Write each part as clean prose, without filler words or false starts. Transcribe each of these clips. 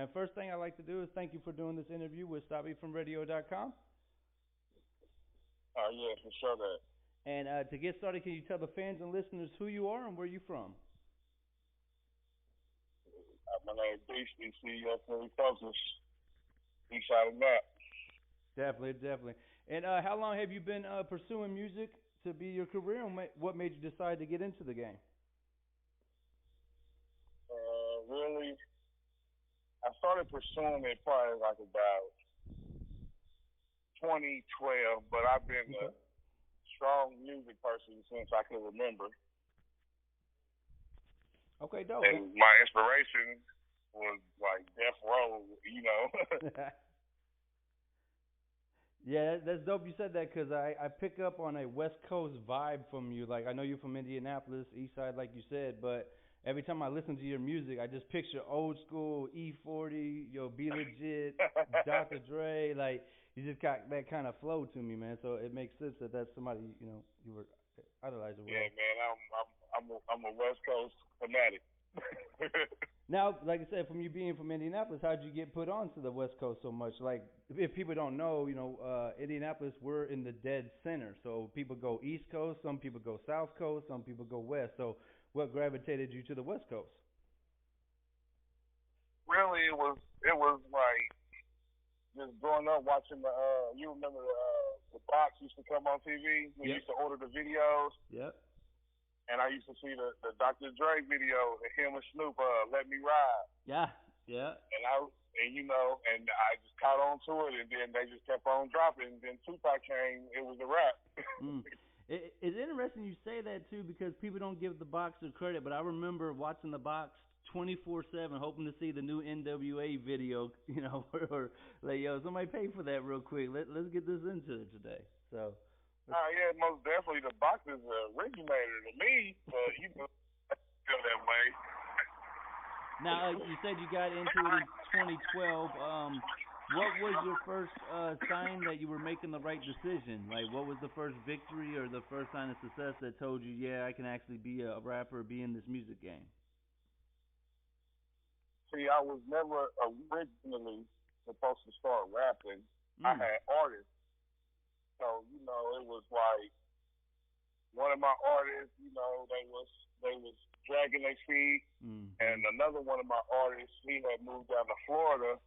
man. First thing I like to do is thank you for doing this interview with Stopbeefin Yeah, for sure that. And to get started, can you tell the fans and listeners who you are and where you're from? My name is Beasty, CEO Fully Focus, East Side of Map. Definitely, definitely. And how long have you been pursuing music to be your career, and what made you decide to get into the game? Really, I started pursuing it probably like about 2012, but I've been a Okay. strong music person since I can remember. Okay, dope. And my inspiration was like Death Row, you know. Yeah, that's dope you said that because I pick up on a West Coast vibe from you. Like, I know you're from Indianapolis, East Side, like you said, but every time I listen to your music, I just picture old school E40, Be Legit, Dr. Dre. Like, you just got that kind of flow to me, man. So it makes sense that that's somebody, you were idolizing Yeah, well. man, I'm a West Coast fanatic. Now, like I said, from you being from Indianapolis, how'd you get put on to the West Coast so much? Like, if people don't know, Indianapolis, we're in the dead center. So people go East Coast, some people go South Coast, some people go West. So what gravitated you to the West Coast? Really, it was like just growing up watching you remember the box used to come on TV. We Yep. used to order the videos, Yep. and I used to see the Dr. Dre video, him and Snoop, "Let Me Ride," Yeah. Yeah. and I just caught on to it, and then they just kept on dropping. And then Tupac came, it was a wrap. Mm. It's interesting you say that too because people don't give the Boxer credit, but I remember watching the Box 24/7, hoping to see the new NWA video, or like, yo, somebody pay for that real quick. Let's get this into it today. So. Yeah, most definitely the box is originator to me, but I feel that way. Now you said you got into it in 2012. What was your first sign that you were making the right decision? Like, what was the first victory or the first sign of success that told you, yeah, I can actually be a rapper, be in this music game? See, I was never originally supposed to start rapping. I Mm. had artists, so it was like one of my artists, they was dragging their feet, Mm. and another one of my artists, he had moved down to Florida,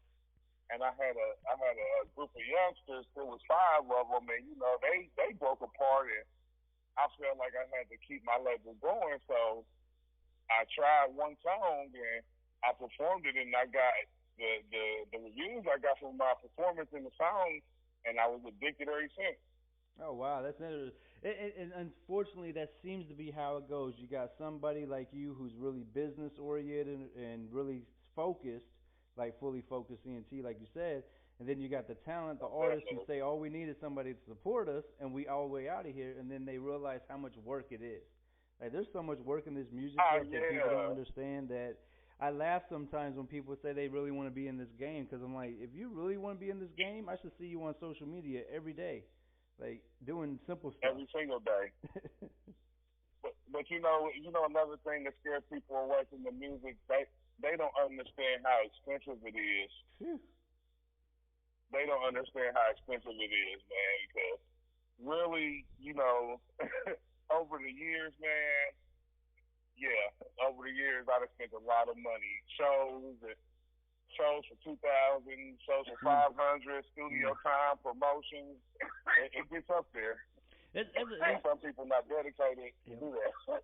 and I had a group of youngsters. There was five of them, and they broke apart, and I felt like I had to keep my label going, so I tried one song and I performed it, and I got the reviews I got from my performance in the song, and I was addicted ever since. Oh wow, that's interesting. And unfortunately, that seems to be how it goes. You got somebody like you who's really business oriented and really focused, like fully focused CNT, like you said. And then you got the talent, the artists who say, all we need is somebody to support us, and we all the way out of here. And then they realize how much work it is. Like, there's so much work in this music stuff that people don't Yeah. understand. That I laugh sometimes when people say they really want to be in this game, because I'm like, if you really want to be in this game, I should see you on social media every day, like doing simple stuff. Every single day. But another thing that scares people away from the music, they don't understand how expensive it is. Phew. They don't understand how expensive it is, man. Because really, over the years, man, yeah, over the years, I've spent a lot of money. Shows for 2,000, shows for 500, studio time, promotions. It gets up there. And some people not dedicated to do that.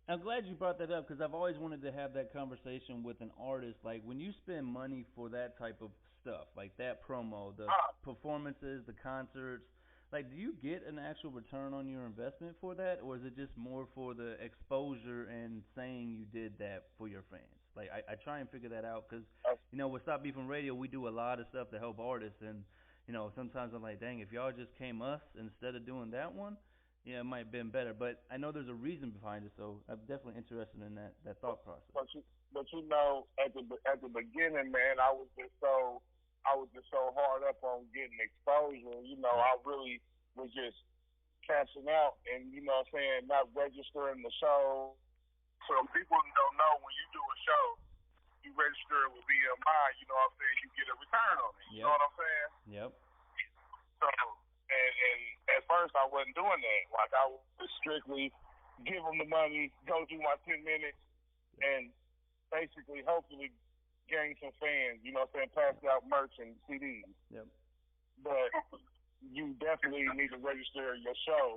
I'm glad you brought that up because I've always wanted to have that conversation with an artist. Like, when you spend money for that type of stuff, like that promo, the performances, the concerts, like, do you get an actual return on your investment for that, or is it just more for the exposure and saying you did that for your fans? Like, I try and figure that out because, with Stop Beefin Radio, we do a lot of stuff to help artists, and sometimes I'm like, dang, if y'all just came us instead of doing that one, yeah, it might have been better. But I know there's a reason behind it, so I'm definitely interested in that thought process. But at the beginning, man, I was just so hard up on getting exposure. I really was just cashing out and not registering the show. So people don't know when you do a show, you register it with BMI, you know what I'm saying, you get a return on it. You know what I'm saying? Yep. So, and at first I wasn't doing that. Like, I would strictly give them the money, go do my 10 minutes, and basically, hopefully, gain some fans, you know what I'm saying, pass out merch and CDs. Yep. But you definitely need to register your show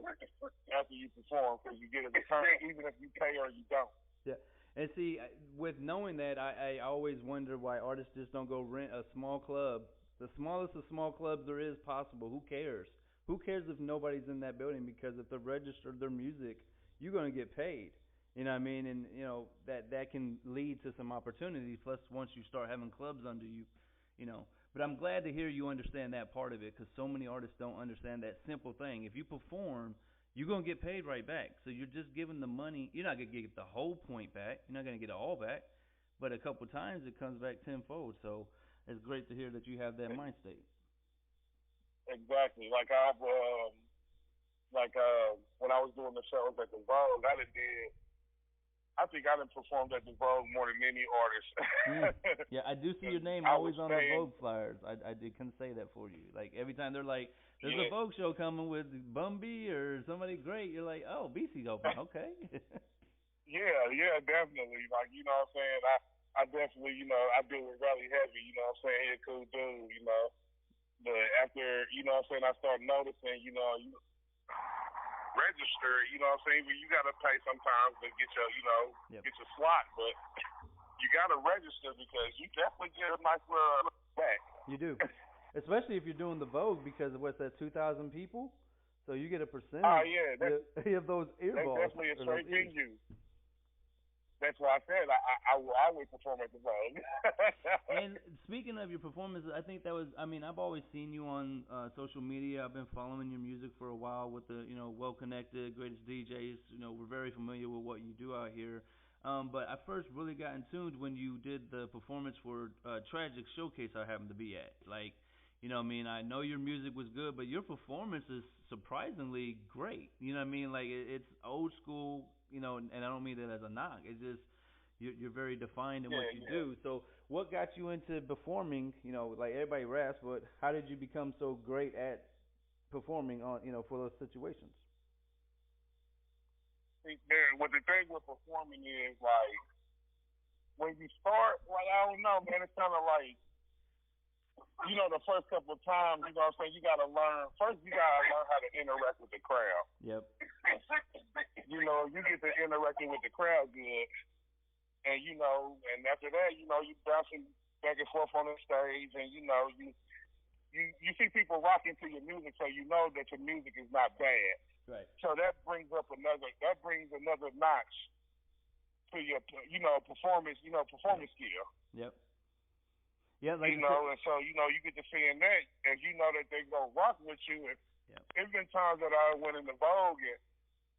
after you perform because you get a return even if you pay or you don't. Yeah. And see, with knowing that, I always wonder why artists just don't go rent a small club. The smallest of small clubs there is possible. Who cares? Who cares if nobody's in that building? Because if they registered their music, you're going to get paid. You know what I mean? And, you know, that can lead to some opportunities. Plus, once you start having clubs under you, you know. But I'm glad to hear you understand that part of it because so many artists don't understand that simple thing. If you perform, you're going to get paid right back. So you're just giving the money. You're not going to get the whole point back. You're not going to get it all back. But a couple times it comes back tenfold. So it's great to hear that you have that mind state. Exactly. Like when I was doing the shows at the Vogue, I think I done performed at the Vogue more than many artists. Yeah, I do see your name always on the Vogue flyers. I couldn't say that for you. Like every time they're like, "There's a Vogue show coming with Bumby or somebody great," you're like, "Oh, Beasty's open, okay." yeah, definitely. Like you know what I'm saying. I definitely I do it really heavy. You know what I'm saying. He's a cool dude. But after you know what I'm saying, I start noticing. You register, you know what I'm saying? But you gotta pay sometimes to get your, get your slot, but you gotta register because you definitely get a nice little back. You do. Especially if you're doing the Vogue because of what's that, 2,000 people? So you get a percentage of those earballs. That's definitely a straight venue. That's why I said I would perform at the Vogue. And speaking of your performances, I think that was, I've always seen you on social media. I've been following your music for a while with the, well-connected, greatest DJs. We're very familiar with what you do out here. But I first really got in tuned when you did the performance for Tragic Showcase I happened to be at. Like, I know your music was good, but your performance is surprisingly great. You know what I mean? Like, it's old school, and I don't mean that as a knock. It's just you're very defined in what you do. So what got you into performing? Like everybody raps, but how did you become so great at performing on, for those situations? What the thing with performing is, like, when you start, like, I don't know, man, it's kind of like, the first couple of times, you know what I'm saying, you got to learn how to interact with the crowd. Yep. You get to interacting with the crowd good, and, and after that, you bouncing back and forth on the stage, and, you see people rocking to your music, so you know that your music is not bad. Right. So that brings another notch to your, performance skill. Yep. Yeah, like and so you get to seeing that, and you know that they go rock with you. And there's been times that I went in the Vogue, and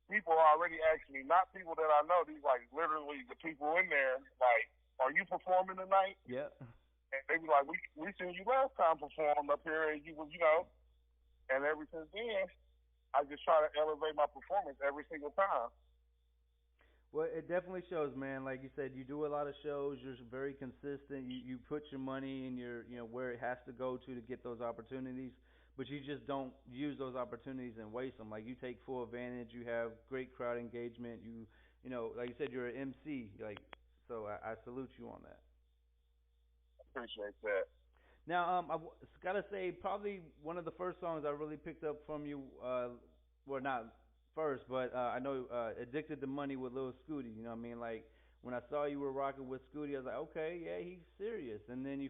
people already asked me, not people that I know, these like literally the people in there, like, are you performing tonight? Yeah. And they be like, we seen you last time perform up here, and you was, and ever since then, I just try to elevate my performance every single time. Well, it definitely shows, man. Like you said, you do a lot of shows. You're very consistent. You put your money in your, where it has to go to get those opportunities. But you just don't use those opportunities and waste them. Like you take full advantage. You have great crowd engagement. You like you said, you're an MC. Like, so I salute you on that. Appreciate that. Now, I gotta say, probably one of the first songs I really picked up from you. Well, not first, but I know "Addicted to Money" with Lil Scooty. You know what I mean? Like when I saw you were rocking with Scooty, I was like, okay, yeah, he's serious. And then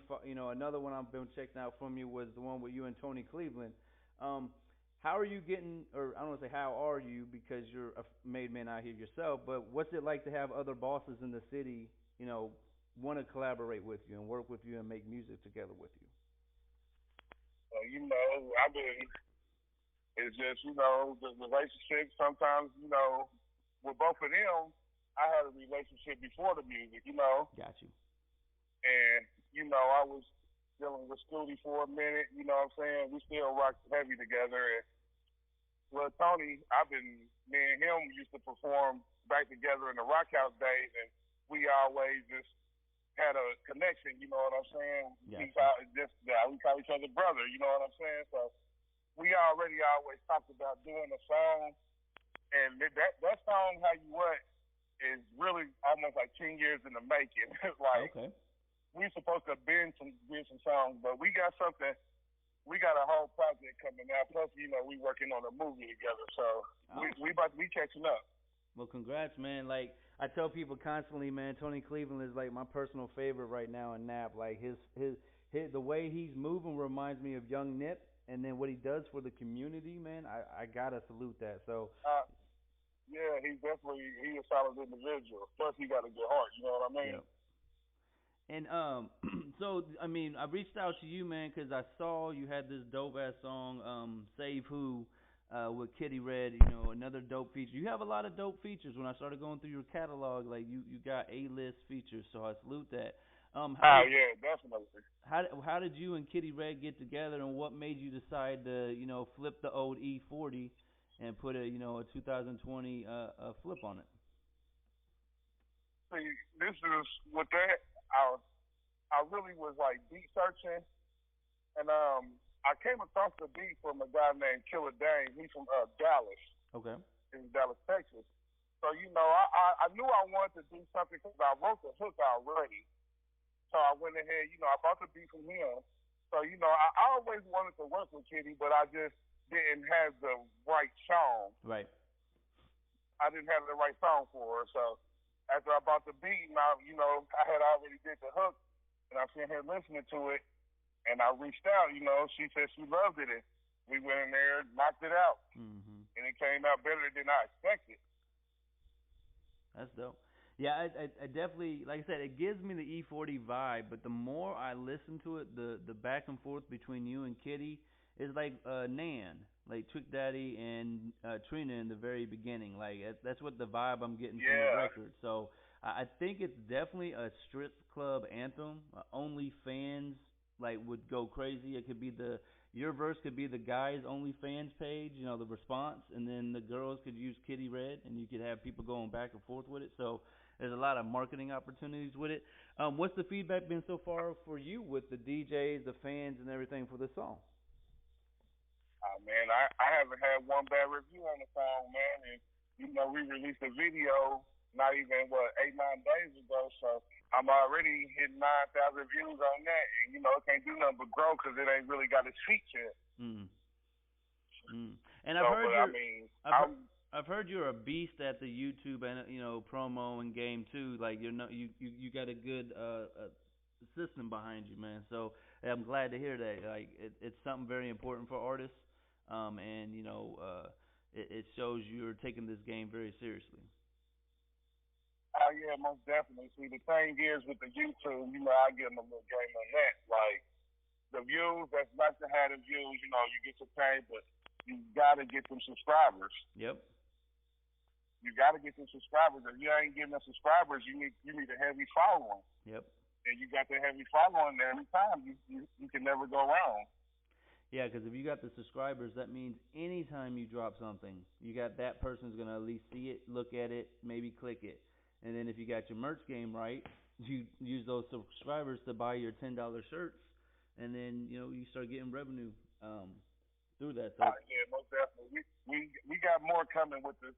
another one I've been checking out from you was the one with you and Tony Cleveland. How are you getting, or I don't want to say how are you because you're a made man out here yourself, but what's it like to have other bosses in the city, want to collaborate with you and work with you and make music together with you? It's just, the relationship sometimes, with both of them, I had a relationship before the music, Got you. And, I was dealing with Scooty for a minute, you know what I'm saying? We still rock heavy together. And, well, Tony, me and him used to perform back together in the Rock House days, and we always just had a connection. You know what I'm saying? Gotcha. We call each other brother. You know what I'm saying? So we already always talked about doing a song, and that song "How You What" is really almost like 10 years in the making. Like Okay. we supposed to bend some songs, but we got something. We got a whole project coming out. Plus, we working on a movie together, so Oh. we about to be catching up. Well, congrats, man. Like I tell people constantly, man, Tony Cleveland is like my personal favorite right now in Nap. Like his the way he's moving reminds me of Young Nip, and then what he does for the community, man. I gotta salute that. So. Yeah, he a solid individual. Plus, he got a good heart. You know what I mean? Yep. And so I mean, I reached out to you, man, because I saw you had this dope ass song, "Save Who," with Kitty Red. Another dope feature. You have a lot of dope features. When I started going through your catalog, like you got A-list features, so I salute that. Yeah, definitely. How did you and Kitty Red get together, and what made you decide to flip the old E40 and put a 2020 flip on it? See, this is with that. I really was like beat searching, and I came across the beat from a guy named Killer Dane. He's from Dallas. Okay. In Dallas, Texas. So I knew I wanted to do something because I wrote the hook already. So I went ahead, I bought the beat from him. So I always wanted to work with Kitty, but I just didn't have the right song. Right. I didn't have the right song for her. So after I bought the beat, now I had already did the hook, and I sitting here listening to it, and I reached out. She said she loved it, and we went in there, knocked it out, and it came out better than I expected. That's dope. Yeah, I definitely, like I said, it gives me the E40 vibe, but the more I listen to it, the back and forth between you and Kitty is like Nan, like Trick Daddy and Trina in the very beginning. Like that's what the vibe I'm getting from the record. So I think it's definitely a strip club anthem. Only fans like would go crazy. It could be your verse could be the guys' OnlyFans page, the response, and then the girls could use Kitty Red, and you could have people going back and forth with it. So there's a lot of marketing opportunities with it. What's the feedback been so far for you with the DJs, the fans, and everything for this song? Man, I haven't had one bad review on the song, man. And we released a video not even 8-9 days ago, so I'm already hitting 9,000 views on that, and it can't do nothing but grow because it ain't really got its feet yet. And I've heard you're a beast at the YouTube and promo and game too. Like you got a good system behind you, man. So I'm glad to hear that. Like it's something very important for artists, and it shows you're taking this game very seriously. Yeah, most definitely. See, the thing is with the YouTube, I give them a little game on that. Like the views, that's nice to have the views. You get your pay, but you gotta get them subscribers. Yep. You gotta get them subscribers. If you ain't getting them subscribers, you need a heavy following. Yep. And you got the heavy following every time. You can never go wrong. Yeah, because if you got the subscribers, that means anytime you drop something, you got that person's gonna at least see it, look at it, maybe click it. And then if you got your merch game right, you use those subscribers to buy your $10 shirts, and then you start getting revenue through that. So. Yeah, most definitely. We got more coming with the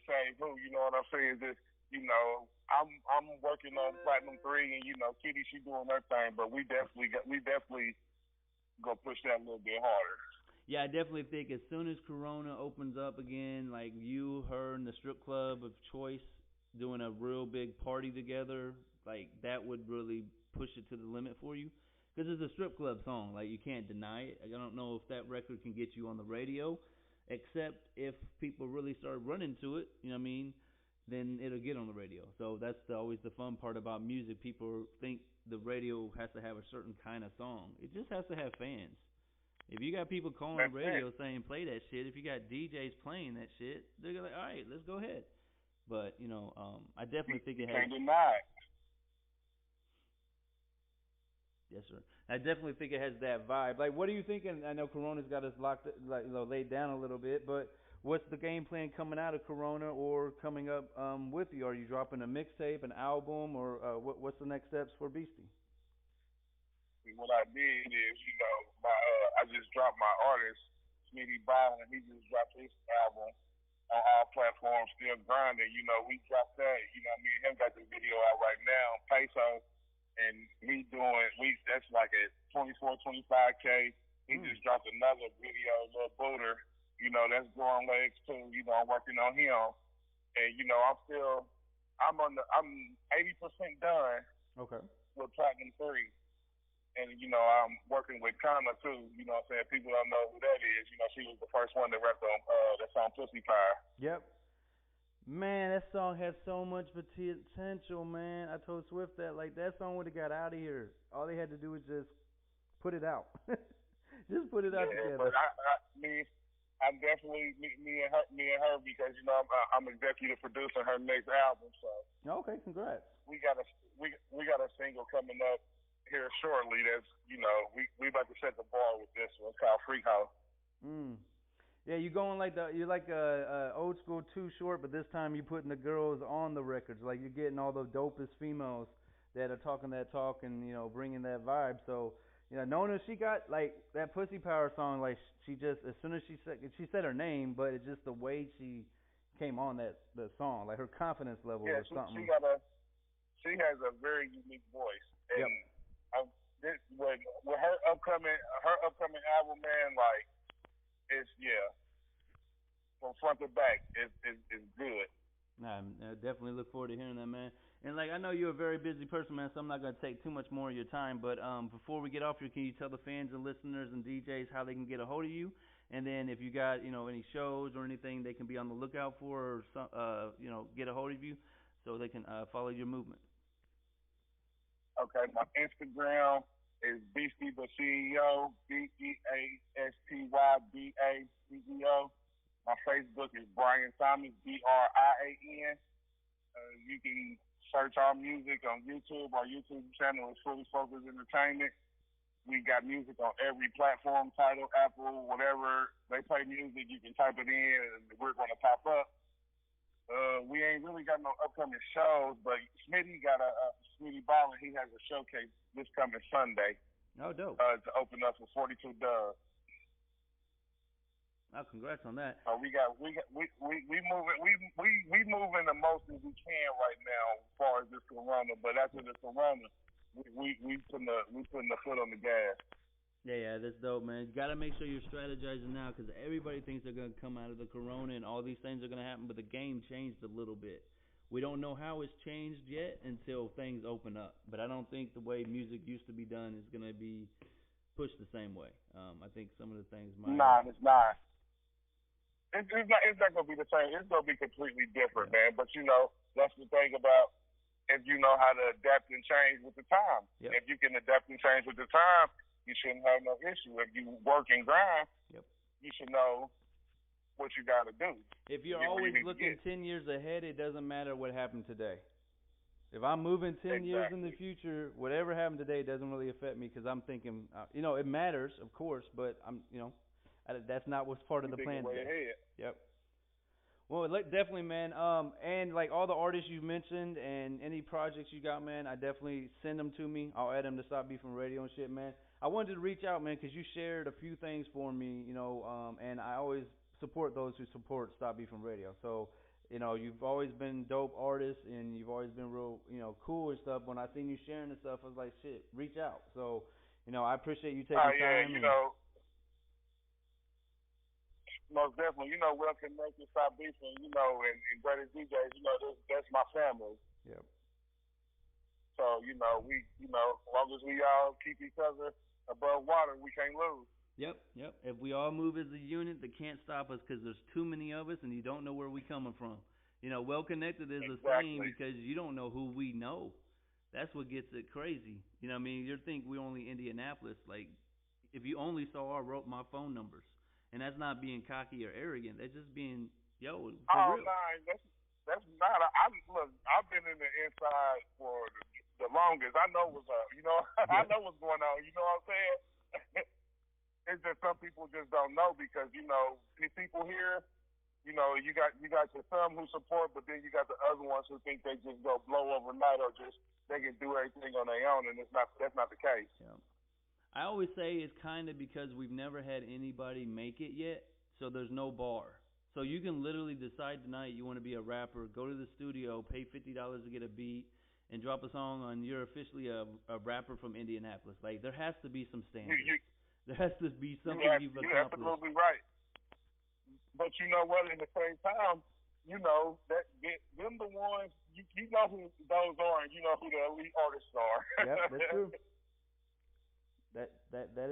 same who. You know what I'm saying? Just I'm working on Platinum 3, and Kitty, she doing her thing, but we definitely gonna push that a little bit harder. Yeah, I definitely think as soon as Corona opens up again, like you, her, and the strip club of choice doing a real big party together, like that would really push it to the limit for you. Because it's a strip club song, like you can't deny it. I don't know if that record can get you on the radio, except if people really start running to it, then it'll get on the radio. So that's always the fun part about music. People think the radio has to have a certain kind of song. It just has to have fans. If you got people calling the radio saying play that shit, if you got DJs playing that shit, they're like, all right, let's go ahead. But I definitely think it has. Can't deny it. Yes, sir. I definitely think it has that vibe. Like, what are you thinking? I know Corona's got us locked, laid down a little bit. But what's the game plan coming out of Corona or coming up with you? Are you dropping a mixtape, an album, or what's the next steps for Beastie? What I did is, I just dropped my artist, Smitty Byron. He just dropped his album on all platforms, still grinding. We dropped that. Me and him got the video out right now, Peso, and that's like at 24, 25K. He just dropped another video, Lil Booter. That's growing legs too. I'm working on him, and I'm 80% done. Okay. With Platinum 3. And, I'm working with Kana, too. You know what I'm saying? People don't know who that is. She was the first one that rapped on that song Pussy Pie. Yep. Man, that song has so much potential, man. I told Swift that song would have got out of here. All they had to do was just put it out. Just put it out together. But I'm definitely me and her because I'm executive producing her next album. So okay, congrats. We got a single coming up here shortly. That's we about to set the bar with this one. It's called Freak House. Yeah, you're like a old school Too Short, but this time you're putting the girls on the records. Like you're getting all the dopest females that are talking that talk and bringing that vibe. So Nona, she got like that Pussy Power song. Like she just as soon as she said her name, but it's just the way she came on the song, like her confidence level or something. She has a very unique voice, and with her upcoming album, man, like it's from front to back, it's good. I definitely look forward to hearing that, man. And like I know you're a very busy person, man, so I'm not gonna take too much more of your time. But before we get off here, can you tell the fans and listeners and DJs how they can get a hold of you? And then if you got any shows or anything they can be on the lookout for, or get a hold of you so they can follow your movement. Okay, my Instagram is Beasty the CEO, BeastyBACEO. My Facebook is Brian Thomas, BRIAN. You can search our music on YouTube. Our YouTube channel is Fully Focused Entertainment. We got music on every platform, Tidal, Apple, whatever they play music, you can type it in and we're going to pop up. We ain't really got no upcoming shows, but Smitty Ballin, he has a showcase this coming Sunday. Oh, dope. To open up for 42 Dubs. Oh, congrats on that. We moving the most as we can right now as far as this Corona, but after the Corona, we putting the foot on the gas. Yeah, that's dope, man. You gotta make sure you're strategizing now because everybody thinks they're gonna come out of the Corona and all these things are gonna happen, but the game changed a little bit. We don't know how it's changed yet until things open up, but I don't think the way music used to be done is gonna be pushed the same way. I think some of the things might. Nah, it's not. It's not gonna be the same. It's gonna be completely different, man. But that's the thing about if you know how to adapt and change with the time. Yep. If you can adapt and change with the time, you shouldn't have no issue. If you work and grind, you should know what you got to do. If you're always looking 10 years ahead, it doesn't matter what happened today. If I'm moving 10 years in the future, whatever happened today doesn't really affect me because I'm thinking, it matters, of course, but that's not what's part of the plan today. Yep. Well, definitely, man. And like all the artists you mentioned and any projects you got, man, I definitely send them to me. I'll add them to Stopbeefin Radio and shit, man. I wanted to reach out, man, because you shared a few things for me, and I always support those who support Stopbeefin Radio. So, you've always been dope artists, and you've always been real, cool and stuff. When I seen you sharing this stuff, I was like, shit, reach out. So, I appreciate you taking time. Most definitely, well connected, Stopbeefin, and greatest DJs, that's my family. Yep. So, we, as long as we all keep each other above water, we can't lose. Yep. If we all move as a unit, they can't stop us because there's too many of us and you don't know where we coming from. Well connected is a saying because you don't know who we know. That's what gets it crazy. You think we're only Indianapolis. Like, if you only saw my phone numbers. And that's not being cocky or arrogant. That's just being, for real. That's not. Look, I've been in the inside for the longest. I know what's up. I know what's going on. You know what I'm saying? It's just some people just don't know because, people here, You got your some who support, but then you got the other ones who think they just go blow overnight or just they can do everything on their own, and that's not the case. Yeah. I always say it's kind of because we've never had anybody make it yet, so there's no bar. So you can literally decide tonight you want to be a rapper, go to the studio, pay $50 to get a beat, and drop a song on. You're officially a rapper from Indianapolis. Like there has to be some standards. There has to be something you've accomplished. You're absolutely right. But you know what? In the same time, that them the ones you know who those are, and you know who the elite artists are. Yep, that's true. That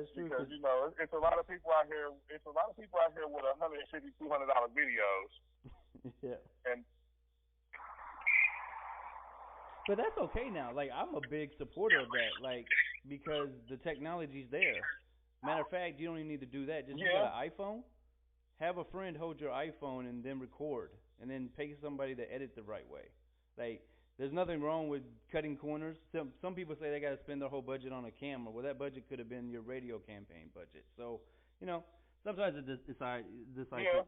is true. Because it's a lot of people out here. It's a lot of people out here with $150, $200 videos. Yeah. And but that's okay now. Like I'm a big supporter of that. Like because the technology's there. Matter of fact, you don't even need to do that. Just you got an iPhone. Have a friend hold your iPhone and then record, and then pay somebody to edit the right way. Like, there's nothing wrong with cutting corners. Some people say they got to spend their whole budget on a camera. Well, that budget could have been your radio campaign budget. So, sometimes it's like yeah.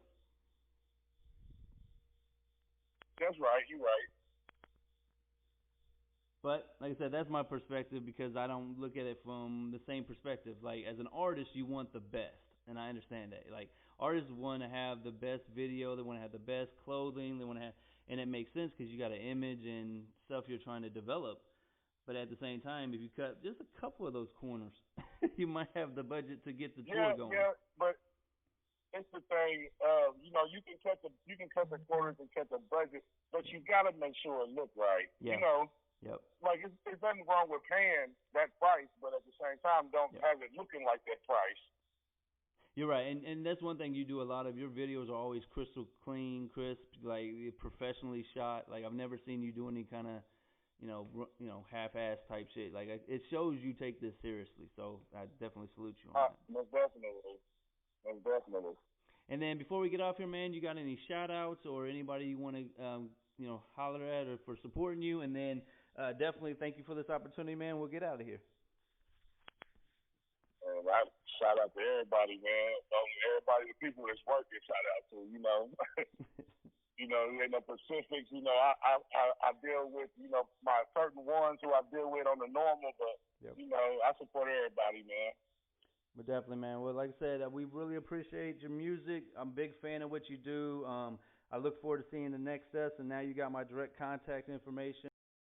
That's right. You're right. But like I said, that's my perspective because I don't look at it from the same perspective. Like as an artist, you want the best, and I understand that. Like artists want to have the best video, they want to have the best clothing, they want to have, and it makes sense because you got an image and stuff you're trying to develop. But at the same time, if you cut just a couple of those corners, you might have the budget to get the tour going. Yeah, but it's the thing. You can cut the corners and cut the budget, but you got to make sure it look right. Yeah. Yep. Like it's nothing wrong with paying that price, but at the same time, don't have it looking like that price. You're right, and that's one thing you do a lot of. Your videos are always crystal clean, crisp, like professionally shot. Like I've never seen you do any kind of, half-ass type shit. Like it shows you take this seriously. So I definitely salute you on that. Most definitely. And then before we get off here, man, you got any shout-outs or anybody you want to, holler at or for supporting you? And then definitely thank you for this opportunity, man. We'll get out of here. And I shout out to everybody, man. Everybody, the people that's working, shout out to, in the Pacifics, I deal with, my certain ones who I deal with on the normal, but, I support everybody, man. But definitely, man. Well, like I said, we really appreciate your music. I'm a big fan of what you do. I look forward to seeing the next steps, and now you got my direct contact information.